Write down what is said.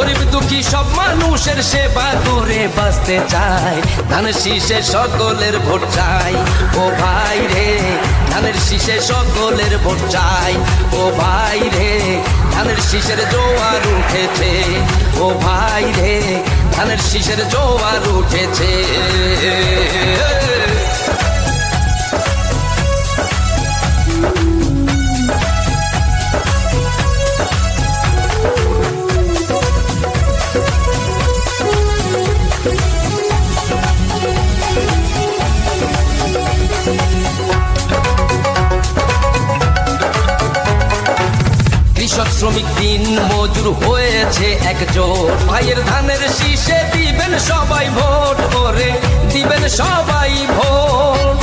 গরিব দুঃখী সব মানুষের সেবা করে বাঁচতে চায়, ধানের শীষে সকলের ভোট চাই। ও ভাই রে ধানের শীষে সকলের ভোট চাই। ও ভাই রে ধানের শীষের জোয়ার উঠেছে। ও ভাই রে ধানের শীষের জোয়ার উঠেছে। কৃষক শ্রমিক দিন মজুর হয়েছে একজোট, ভাইয়ের ধানের শীষে দিবেন সবাই ভোট, করে দিবেন সবাই ভোট।